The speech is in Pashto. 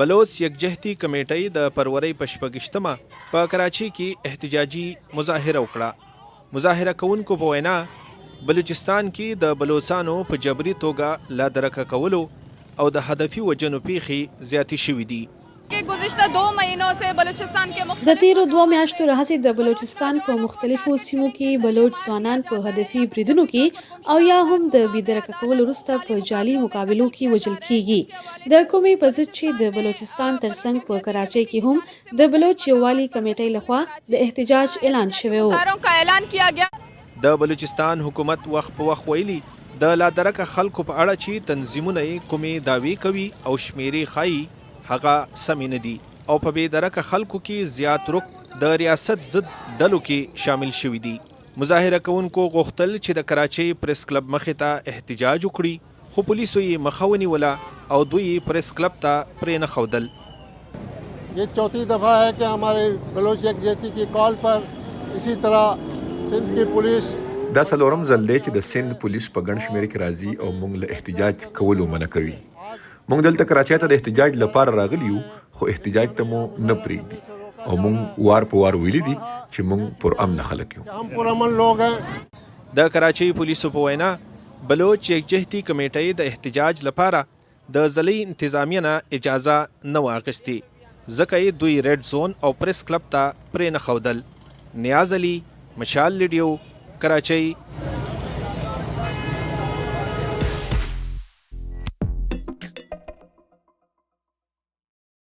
بلوچ یکجهتي کمیټۍ د فروری په 26مه په کراچۍ کې احتجاجي مظاهره وکړه. مظاهره کوونکو په وینا بلوچستان کې د بلوچستانو په جبري توګه لا درکه کولو او د هدفي وجنو پیښې زیاتې شوې دي. د تیرو 2 میاشتو راهیسې د بلوچستان په مختلفو سیمو کې بلوچ ځوانان په هدفي بریدونو کې او یا هم د بېدرکه کولو وروسته په جعلي مقابلو کې وژل کیږي. د کومې په ضد چې د بلوچستان ترڅنګ په کراچۍ کې هم د بلوچ یووالي کمیټۍ لخوا د احتجاج اعلان شوی و. د بلوچستان حکومت وخت په وخت ویلي د لا درکه خلکو په اړه چې تنظیمونه یې کومې دعوې کوي او شمیرې ښایي هغه سمې نه دي او په بې درکه خلکو کې زیات رک د ریاست ضد ډلو کې شامل شوي دي. مظاهره کوونکو غوښتل چې د کراچۍ پریس کلب مخې ته احتجاج وکړي خو پولیسو یې مخه ونیوله او دوی پریس کلب ته پرې نه ښودل. یہ چوتھی دفعہ ہے کہ ہمارے بلوچ یکجہتی کی کال پر اسی طرح سندھ کی پولیس دا څلورم ځل دی چې د سند پولیس په ګڼ شمېر کې راځي او موږ له احتجاج کولو منع کوي. موږ دلته کراچۍ ته د احتجاج لپاره راغلي یو خو احتجاج ته مو نه پرېږدي او موږ وار په وار ویلي دي چې موږ پرامن خلک یو. ہم پرامن لوگ ہیں. د کراچۍ پولیسو په وینا بلوچ یکجهتي کمیټۍ د احتجاج لپاره د ضلعي انتظامیه نه اجازه نه واخیستې ځکه یې دوی ریډ زون او پریس کلب ته پرې نه ښودل. نیاز علي، مشال لیډیو، کراچۍ.